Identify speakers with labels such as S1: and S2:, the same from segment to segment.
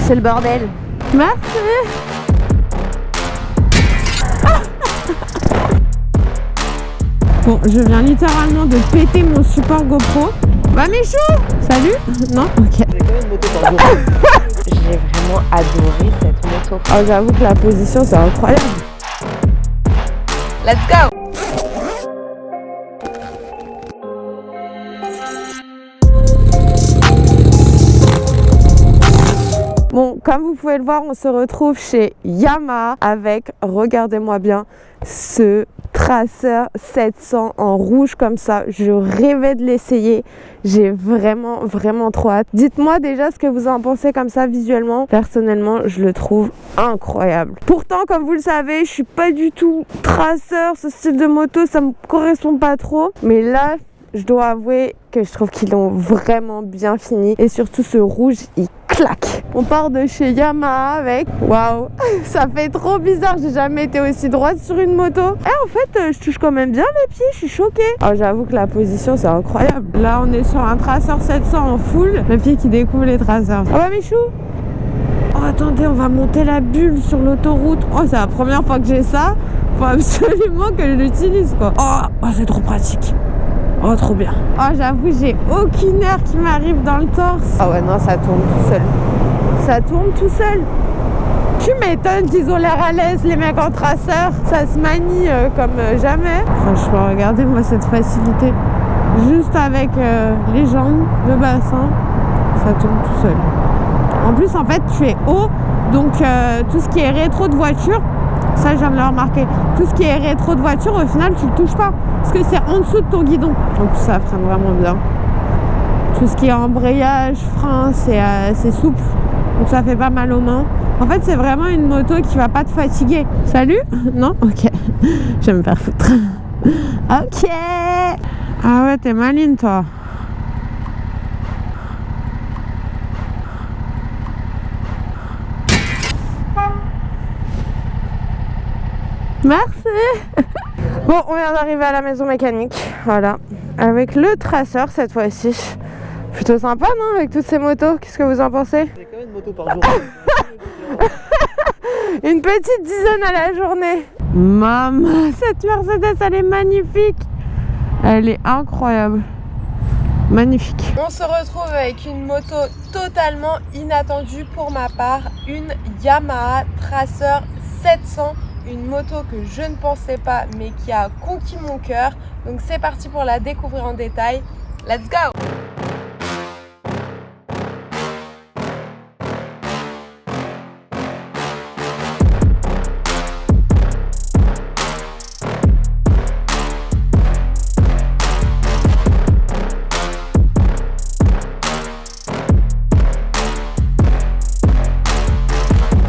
S1: C'est le bordel. Merci. Bon, je viens littéralement de péter mon support GoPro. Bah Michou, salut. Non, ok.
S2: J'ai quand même une moto par jour.
S3: J'ai vraiment adoré cette moto.
S1: Oh, j'avoue que la position c'est incroyable.
S3: Let's go!
S1: Bon, comme vous pouvez le voir, on se retrouve chez Yamaha avec, regardez-moi bien, ce Tracer 700 en rouge comme ça. Je rêvais de l'essayer. J'ai vraiment trop hâte. Dites-moi déjà ce que vous en pensez comme ça visuellement. Personnellement, je le trouve incroyable. Pourtant, comme vous le savez, je suis pas du tout Tracer. Ce style de moto, ça me correspond pas trop. Mais là, je dois avouer que je trouve qu'ils l'ont vraiment bien fini. Et surtout, ce rouge, il claque. On part de chez Yamaha avec... Waouh, ça fait trop bizarre. J'ai jamais été aussi droite sur une moto. Et en fait, je touche quand même bien les pieds. Je suis choquée. Oh, j'avoue que la position, c'est incroyable. Là, on est sur un Tracer 700 en full. Le pied qui découvre les Tracers. Ah bah, Michou. Oh, attendez, on va monter la bulle sur l'autoroute. Oh, c'est la première fois que j'ai ça. Faut absolument que je l'utilise, quoi. Oh, c'est trop pratique. Oh, trop bien. Oh, j'avoue, j'ai aucune air qui m'arrive dans le torse. Ah ouais, non, ça tourne tout seul. Ça tourne tout seul. Tu m'étonnes qu'ils ont l'air à l'aise, les mecs en Tracer. Ça se manie comme jamais. Franchement, regardez-moi cette facilité. Juste avec les jambes, le bassin, ça tourne tout seul. En plus, en fait, tu es haut. Donc, tout ce qui est rétro de voiture, ça, je viens de le remarquer. Tout ce qui est rétro de voiture, au final, tu le touches pas. Parce que c'est en dessous de ton guidon. Donc, ça freine vraiment bien. Tout ce qui est embrayage, frein, c'est souple. Donc, ça fait pas mal aux mains. En fait, c'est vraiment une moto qui va pas te fatiguer. Salut? Non? Ok. Je vais me faire foutre. Ok. Ah ouais, t'es maligne, toi. Merci. Bon, on vient d'arriver à la maison mécanique, voilà, avec le Tracer cette fois-ci. Plutôt sympa, non, avec toutes ces motos? Qu'est-ce que vous en pensez?
S2: J'ai quand même une moto par jour.
S1: Une petite dizaine à la journée. Maman, cette Mercedes, elle est magnifique. Elle est incroyable. Magnifique.
S3: On se retrouve avec une moto totalement inattendue pour ma part, une Yamaha Tracer 700. Une moto que je ne pensais pas mais qui a conquis mon cœur. Donc c'est parti pour la découvrir en détail. Let's go!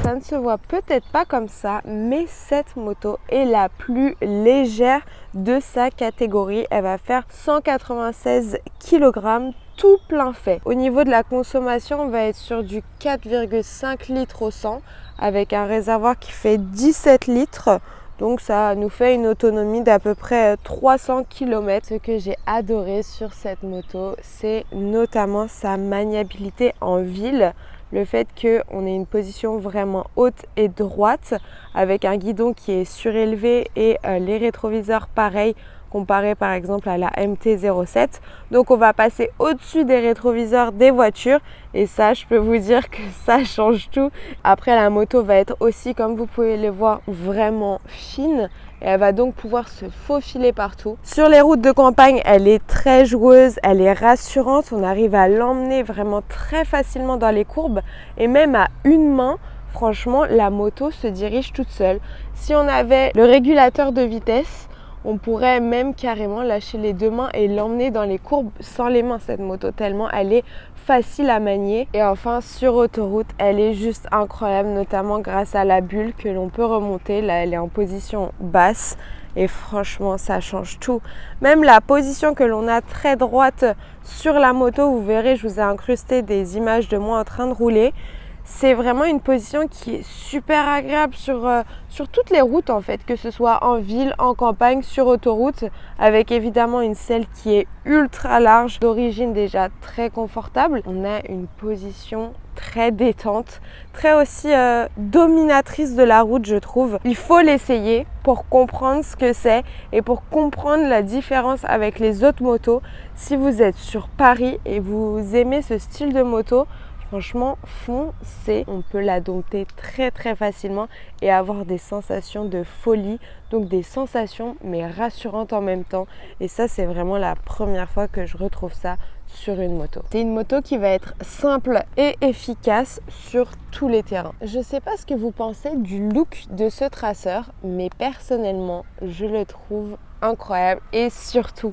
S3: Ça ne se voit peut-être pas comme ça, mais cette moto est la plus légère de sa catégorie. Elle va faire 196 kg tout plein fait. Au niveau de la consommation, on va être sur du 4,5 litres au 100 avec un réservoir qui fait 17 litres. Donc ça nous fait une autonomie d'à peu près 300 km. Ce que j'ai adoré sur cette moto, c'est notamment sa maniabilité en ville. Le fait qu'on ait une position vraiment haute et droite avec un guidon qui est surélevé et les rétroviseurs pareils comparé par exemple à la MT-07. Donc on va passer au-dessus des rétroviseurs des voitures et ça, je peux vous dire que ça change tout. Après, la moto va être aussi, comme vous pouvez le voir, vraiment fine et elle va donc pouvoir se faufiler partout. Sur les routes de campagne, elle est très joueuse, elle est rassurante, on arrive à l'emmener vraiment très facilement dans les courbes et même à une main. Franchement, la moto se dirige toute seule. Si on avait le régulateur de vitesse, on pourrait même carrément lâcher les deux mains et l'emmener dans les courbes sans les mains, cette moto, tellement elle est facile à manier. Et enfin, sur autoroute, elle est juste incroyable, notamment grâce à la bulle que l'on peut remonter. Là, elle est en position basse et franchement, ça change tout. Même la position que l'on a très droite sur la moto, vous verrez, je vous ai incrusté des images de moi en train de rouler. C'est vraiment une position qui est super agréable sur toutes les routes en fait, que ce soit en ville, en campagne, sur autoroute, avec évidemment une selle qui est ultra large, d'origine déjà très confortable. On a une position très détente, très aussi dominatrice de la route, je trouve. Il faut l'essayer pour comprendre ce que c'est et pour comprendre la différence avec les autres motos. Si vous êtes sur Paris et vous aimez ce style de moto, franchement, foncez, on peut la dompter très très facilement et avoir des sensations de folie, donc des sensations mais rassurantes en même temps. Et ça, c'est vraiment la première fois que je retrouve ça sur une moto. C'est une moto qui va être simple et efficace sur tous les terrains. Je ne sais pas ce que vous pensez du look de ce traceur, mais personnellement, je le trouve incroyable et surtout,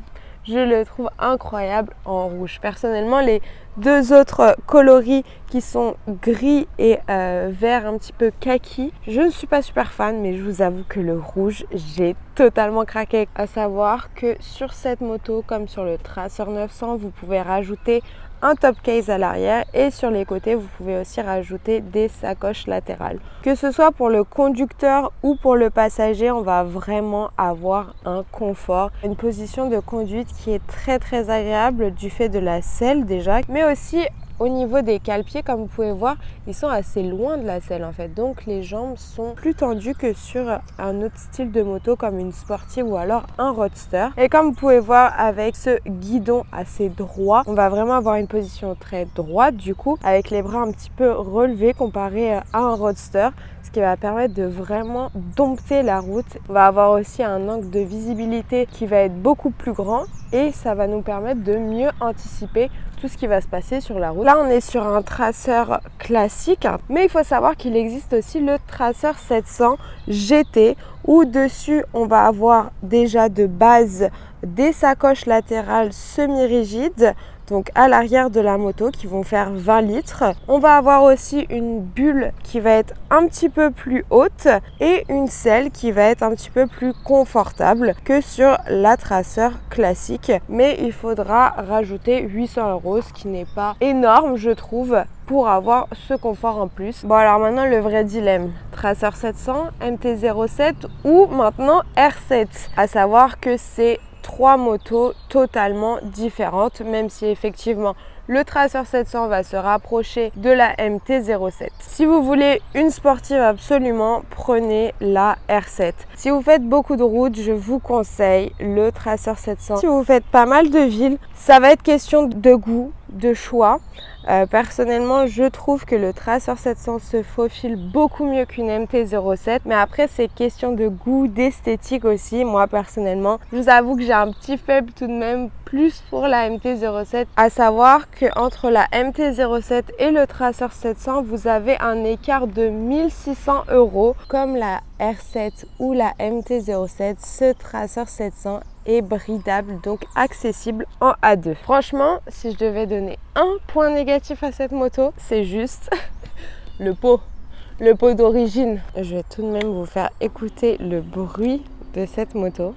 S3: je le trouve incroyable en rouge. Personnellement, les deux autres coloris qui sont gris et vert un petit peu kaki, je ne suis pas super fan, mais je vous avoue que le rouge, j'ai totalement craqué. À savoir que sur cette moto, comme sur le Tracer 900, vous pouvez rajouter un top case à l'arrière et sur les côtés vous pouvez aussi rajouter des sacoches latérales. Que ce soit pour le conducteur ou pour le passager, on va vraiment avoir un confort, une position de conduite qui est très très agréable du fait de la selle déjà, mais aussi au niveau des cale-pieds, comme vous pouvez voir, ils sont assez loin de la selle en fait. Donc les jambes sont plus tendues que sur un autre style de moto comme une sportive ou alors un roadster. Et comme vous pouvez voir avec ce guidon assez droit, on va vraiment avoir une position très droite du coup, avec les bras un petit peu relevés comparé à un roadster, ce qui va permettre de vraiment dompter la route. On va avoir aussi un angle de visibilité qui va être beaucoup plus grand et ça va nous permettre de mieux anticiper tout ce qui va se passer sur la route. Là, on est sur un traceur classique, mais il faut savoir qu'il existe aussi le Tracer 700 GT où dessus, on va avoir déjà de base des sacoches latérales semi-rigides, donc à l'arrière de la moto qui vont faire 20 litres. On va avoir aussi une bulle qui va être un petit peu plus haute et une selle qui va être un petit peu plus confortable que sur la Tracer classique. Mais il faudra rajouter 800 €, ce qui n'est pas énorme je trouve pour avoir ce confort en plus. Bon alors maintenant le vrai dilemme, Tracer 700, MT-07 ou maintenant R7. À savoir que c'est trois motos totalement différentes, même si effectivement le Tracer 700 va se rapprocher de la MT-07. Si vous voulez une sportive absolument, prenez la R7. Si vous faites beaucoup de routes, je vous conseille le Tracer 700. Si vous faites pas mal de villes, ça va être question de goût, de choix. Personnellement, je trouve que le Tracer 700 se faufile beaucoup mieux qu'une MT-07, mais après c'est question de goût, d'esthétique aussi. Moi personnellement, je vous avoue que j'ai un petit faible tout de même plus pour la MT-07, à savoir que entre la MT-07 et le Tracer 700, vous avez un écart de 1600 €. Comme la R7 ou la MT-07, ce Tracer 700 est bridable, donc accessible en A2. Franchement, si je devais donner un point négatif à cette moto, c'est juste le pot d'origine. Je vais tout de même vous faire écouter le bruit de cette moto.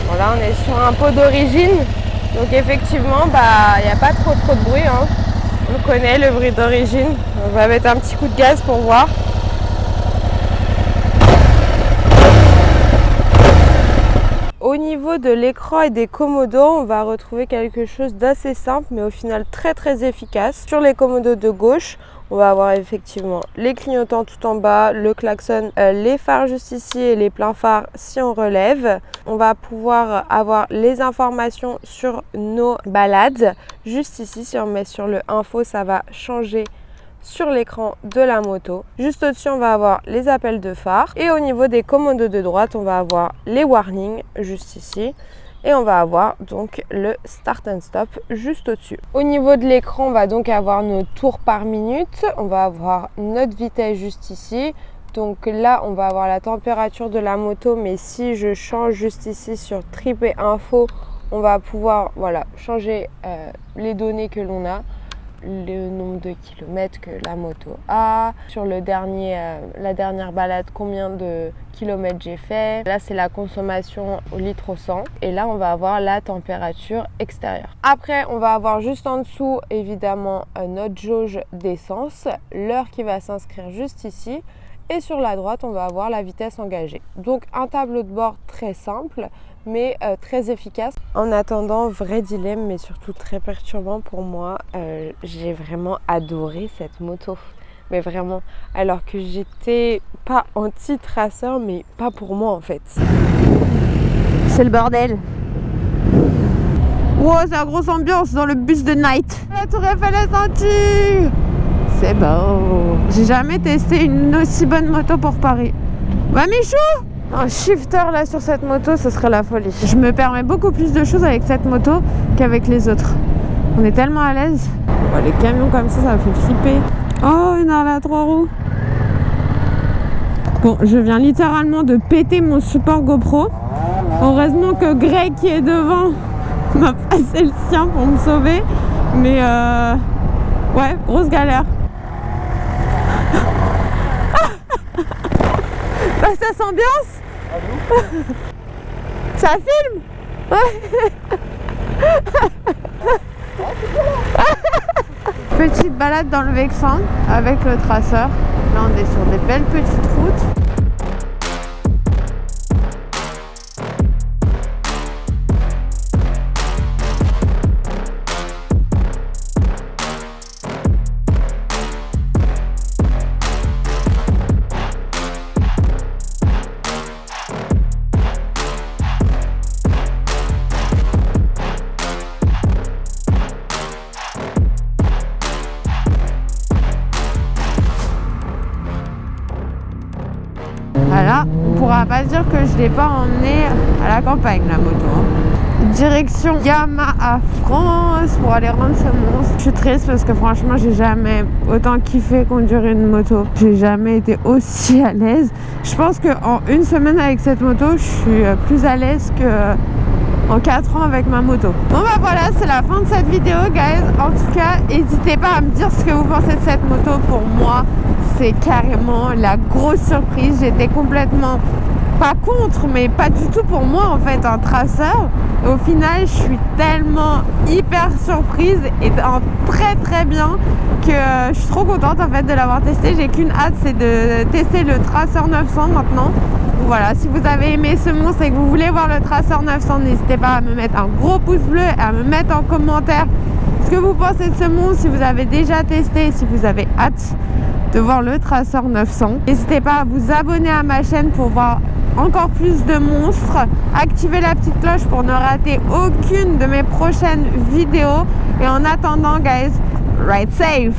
S3: Bon là on est sur un pot d'origine, donc effectivement il n'y a pas trop de bruit, hein. On connaît le bruit d'origine. On va mettre un petit coup de gaz pour voir. Au niveau de l'écran et des commodos, on va retrouver quelque chose d'assez simple mais au final très très efficace. Sur les commodos de gauche, on va avoir effectivement les clignotants tout en bas, le klaxon, les phares juste ici et les pleins phares si on relève. On va pouvoir avoir les informations sur nos balades. Juste ici, si on met sur le info, ça va changer sur l'écran de la moto. Juste au-dessus, on va avoir les appels de phare. Et au niveau des commandos de droite, on va avoir les warnings juste ici. Et on va avoir donc le start and stop juste au-dessus. Au niveau de l'écran, on va donc avoir nos tours par minute. On va avoir notre vitesse juste ici. Donc là, on va avoir la température de la moto. Mais si je change juste ici sur trip et info, on va pouvoir changer les données que l'on a. le nombre de kilomètres que la moto a, sur la dernière balade, combien de kilomètres j'ai fait. Là, c'est la consommation au litre au 100. Et là, on va avoir la température extérieure. Après, on va avoir juste en dessous, évidemment, notre jauge d'essence, l'heure qui va s'inscrire juste ici. Et sur la droite, on va avoir la vitesse engagée. Donc, un tableau de bord très simple, mais très efficace. En attendant, vrai dilemme, mais surtout très perturbant pour moi, j'ai vraiment adoré cette moto. Mais vraiment, alors que j'étais pas anti-traceur, mais pas pour moi en fait.
S1: C'est le bordel. Wow, c'est la grosse ambiance dans le bus de night. La tour Eiffel est sentie. C'est beau. J'ai jamais testé une aussi bonne moto pour Paris. Ouais, Michou! Un shifter là sur cette moto, ce serait la folie. Je me permets beaucoup plus de choses avec cette moto qu'avec les autres. On est tellement à l'aise. Oh, les camions comme ça me fait flipper. Oh, une arle à 3 roues. Bon, je viens littéralement de péter mon support GoPro. Heureusement que Greg qui est devant m'a passé le sien pour me sauver. Mais ouais, grosse galère. Bah, ça s'ambiance. Ça filme. Ouais. Petite balade dans le Vexin avec le traceur. Là, on est sur des belles petites routes. Voilà, on pourra pas dire que je l'ai pas emmené à la campagne la moto. Direction Yamaha France pour aller rendre ce monstre. Je suis triste parce que franchement j'ai jamais autant kiffé conduire une moto. J'ai jamais été aussi à l'aise. Je pense qu'en une semaine avec cette moto, je suis plus à l'aise que en 4 ans avec ma moto. Bon bah voilà, c'est la fin de cette vidéo guys. En tout cas, n'hésitez pas à me dire ce que vous pensez de cette moto. Pour moi, c'est carrément la grosse surprise. J'étais complètement pas contre, mais pas du tout pour moi en fait un traceur. Et au final, je suis tellement hyper surprise et très très bien que je suis trop contente en fait de l'avoir testé. J'ai qu'une hâte, c'est de tester le Tracer 900 maintenant. Voilà, si vous avez aimé ce monstre et que vous voulez voir le Tracer 900, n'hésitez pas à me mettre un gros pouce bleu et à me mettre en commentaire ce que vous pensez de ce monstre, si vous avez déjà testé et si vous avez hâte de voir le Tracer 900. N'hésitez pas à vous abonner à ma chaîne pour voir encore plus de monstres. Activez la petite cloche pour ne rater aucune de mes prochaines vidéos. Et en attendant, guys, ride safe!